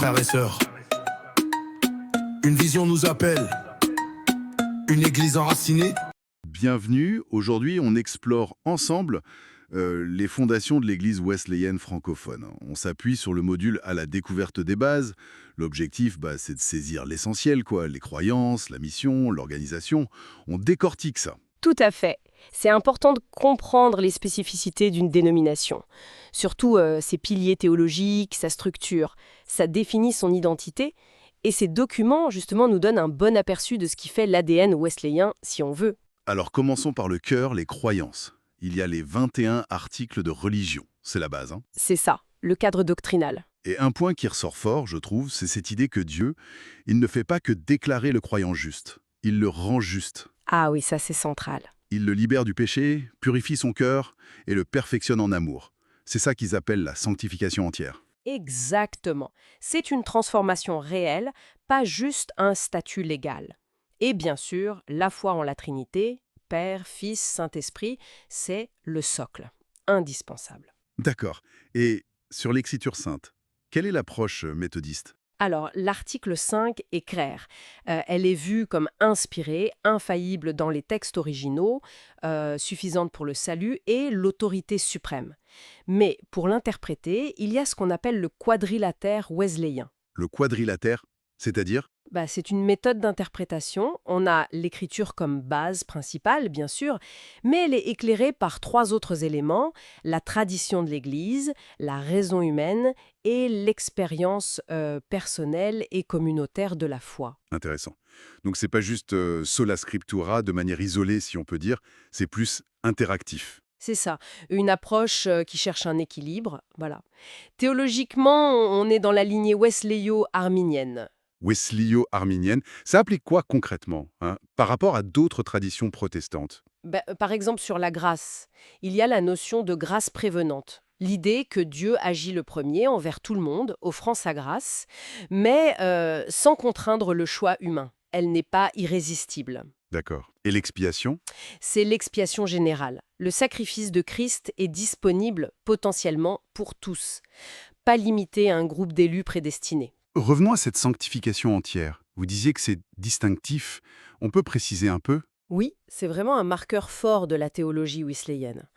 frères et sœurs. Une vision nous appelle, une église enracinée. Bienvenue, aujourd'hui on explore ensemble les fondations de l'église wesleyenne francophone. On s'appuie sur le module à la découverte des bases. L'objectif, c'est de saisir l'essentiel, les croyances, la mission, l'organisation. On décortique ça. Tout à fait. C'est important de comprendre les spécificités d'une dénomination. Surtout ses piliers théologiques, sa structure. Ça définit son identité. Et ces documents, justement, nous donnent un bon aperçu de ce qui fait l'ADN wesleyen, si on veut. Alors commençons par le cœur, les croyances. Il y a les 21 articles de religion. C'est la base. C'est ça, le cadre doctrinal. Et un point qui ressort fort, je trouve, c'est cette idée que Dieu, il ne fait pas que déclarer le croyant juste. Il le rend juste. Ah oui, ça c'est central. Il le libère du péché, purifie son cœur et le perfectionne en amour. C'est ça qu'ils appellent la sanctification entière. Exactement. C'est une transformation réelle, pas juste un statut légal. Et bien sûr, la foi en la Trinité, Père, Fils, Saint-Esprit, c'est le socle, indispensable. D'accord. Et sur l'Écriture sainte, quelle est l'approche méthodiste ? Alors, l'article 5 est clair. Elle est vue comme inspirée, infaillible dans les textes originaux, suffisante pour le salut et l'autorité suprême. Mais pour l'interpréter, il y a ce qu'on appelle le quadrilatère wesleyen. Le quadrilatère, c'est-à-dire ? C'est une méthode d'interprétation. On a l'écriture comme base principale, bien sûr, mais elle est éclairée par 3 autres éléments, la tradition de l'Église, la raison humaine et l'expérience personnelle et communautaire de la foi. Intéressant. Donc c'est pas juste sola scriptura de manière isolée, si on peut dire, c'est plus interactif. C'est ça, une approche qui cherche un équilibre, voilà. Théologiquement, on est dans la lignée wesleyo-arminienne. Wesleyo-arminienne, ça applique quoi concrètement par rapport à d'autres traditions protestantes ? Par exemple, sur la grâce, il y a la notion de grâce prévenante. L'idée que Dieu agit le premier envers tout le monde, offrant sa grâce, mais sans contraindre le choix humain. Elle n'est pas irrésistible. D'accord. Et l'expiation ? C'est l'expiation générale. Le sacrifice de Christ est disponible potentiellement pour tous, pas limité à un groupe d'élus prédestinés. Revenons à cette sanctification entière. Vous disiez que c'est distinctif. On peut préciser un peu ? Oui, c'est vraiment un marqueur fort de la théologie wesleyenne.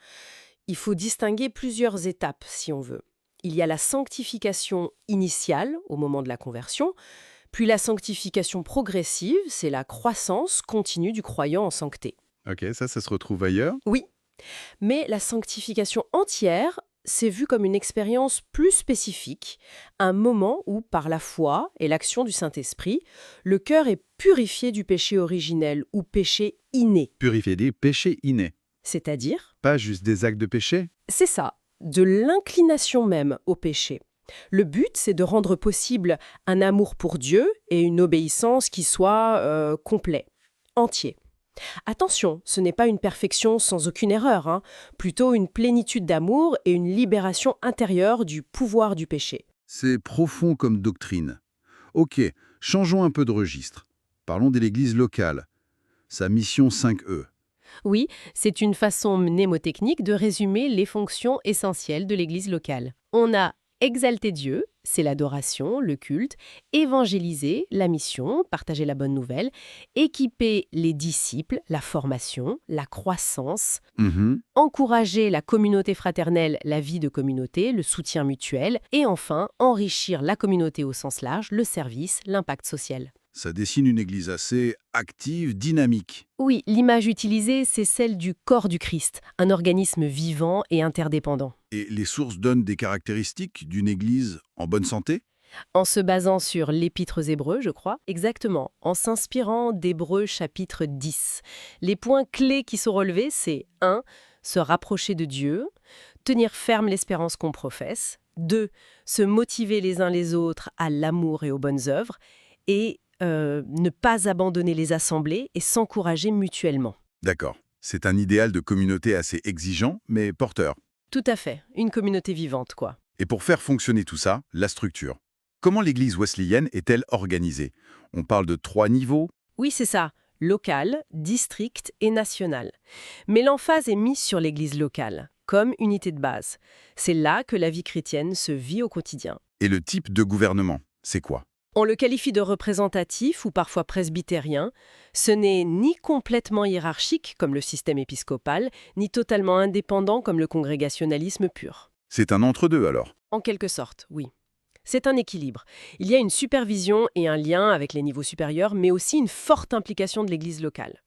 Il faut distinguer plusieurs étapes, si on veut. Il y a la sanctification initiale, au moment de la conversion, puis la sanctification progressive, c'est la croissance continue du croyant en sancté. Ok, ça se retrouve ailleurs ? Oui, mais la sanctification entière, c'est vu comme une expérience plus spécifique, un moment où, par la foi et l'action du Saint-Esprit, le cœur est purifié du péché originel ou péché inné. Purifier des péchés innés. C'est-à-dire, Pas juste des actes de péché ? c'est ça, de l'inclination même au péché. Le but, c'est de rendre possible un amour pour Dieu et une obéissance qui soit complet, entier. Attention, ce n'est pas une perfection sans aucune erreur, plutôt une plénitude d'amour et une libération intérieure du pouvoir du péché. C'est profond comme doctrine. Ok, changeons un peu de registre. Parlons de l'Église locale. Sa mission 5E. Oui, c'est une façon mnémotechnique de résumer les fonctions essentielles de l'Église locale. On a exalter Dieu, c'est l'adoration, le culte, évangéliser, la mission, partager la bonne nouvelle, équiper les disciples, la formation, la croissance, encourager la communauté fraternelle, la vie de communauté, le soutien mutuel, et enfin enrichir la communauté au sens large, le service, l'impact social. Ça dessine une Église assez active, dynamique. Oui, l'image utilisée, c'est celle du corps du Christ, un organisme vivant et interdépendant. Et les sources donnent des caractéristiques d'une Église en bonne santé ? En se basant sur l'Épître aux Hébreux, je crois, exactement, en s'inspirant d'Hébreux chapitre 10. Les points clés qui sont relevés, c'est 1. Se rapprocher de Dieu, tenir ferme l'espérance qu'on professe, 2. Se motiver les uns les autres à l'amour et aux bonnes œuvres, et ne pas abandonner les assemblées et s'encourager mutuellement. D'accord. C'est un idéal de communauté assez exigeant, mais porteur. Tout à fait, une communauté vivante, quoi. Et pour faire fonctionner tout ça, la structure. Comment l'Église wesleyenne est-elle organisée ? On parle de 3 niveaux. Oui, c'est ça, local, district et national. Mais l'emphase est mise sur l'Église locale, comme unité de base. C'est là que la vie chrétienne se vit au quotidien. Et le type de gouvernement. C'est quoi? On le qualifie de représentatif ou parfois presbytérien. Ce n'est ni complètement hiérarchique, comme le système épiscopal, ni totalement indépendant, comme le congrégationalisme pur. C'est un entre-deux alors. En quelque sorte, oui. C'est un équilibre. Il y a une supervision et un lien avec les niveaux supérieurs, mais aussi une forte implication de l'Église locale.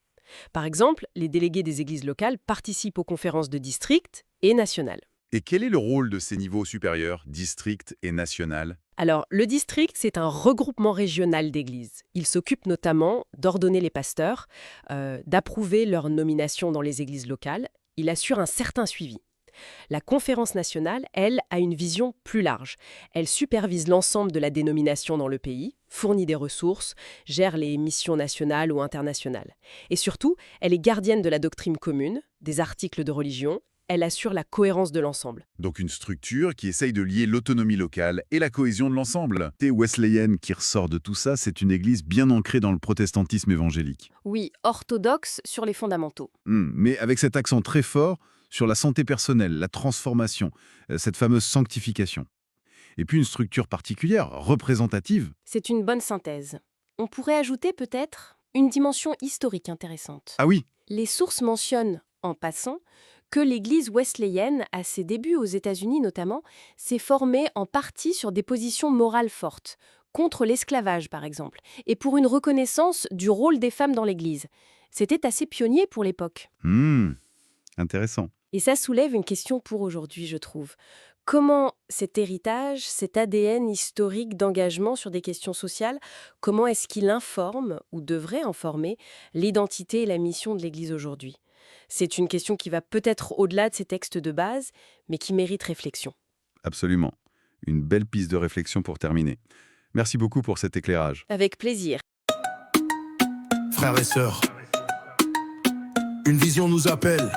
Par exemple, les délégués des églises locales participent aux conférences de district et nationales. Et quel est le rôle de ces niveaux supérieurs, district et national? Alors, le district, c'est un regroupement régional d'églises. Il s'occupe notamment d'ordonner les pasteurs, d'approuver leur nomination dans les églises locales. Il assure un certain suivi. La conférence nationale, elle, a une vision plus large. Elle supervise l'ensemble de la dénomination dans le pays, fournit des ressources, gère les missions nationales ou internationales. Et surtout, elle est gardienne de la doctrine commune, des articles de religion. Elle assure la cohérence de l'ensemble. Donc une structure qui essaye de lier l'autonomie locale et la cohésion de l'ensemble. Et wesleyenne qui ressort de tout ça, c'est une église bien ancrée dans le protestantisme évangélique. Oui, orthodoxe sur les fondamentaux. Mais avec cet accent très fort sur la santé personnelle, la transformation, cette fameuse sanctification. Et puis une structure particulière, représentative. C'est une bonne synthèse. On pourrait ajouter peut-être une dimension historique intéressante. Ah oui, Les sources mentionnent, en passant, que l'Église wesleyenne, à ses débuts aux États-Unis notamment, s'est formée en partie sur des positions morales fortes, contre l'esclavage par exemple, et pour une reconnaissance du rôle des femmes dans l'Église. C'était assez pionnier pour l'époque. Intéressant. Et ça soulève une question pour aujourd'hui, je trouve. Comment cet héritage, cet ADN historique d'engagement sur des questions sociales, comment est-ce qu'il informe, ou devrait informer, l'identité et la mission de l'Église aujourd'hui ? C'est une question qui va peut-être au-delà de ces textes de base, mais qui mérite réflexion. Absolument. Une belle piste de réflexion pour terminer. Merci beaucoup pour cet éclairage. Avec plaisir. Frères et sœurs, une vision nous appelle.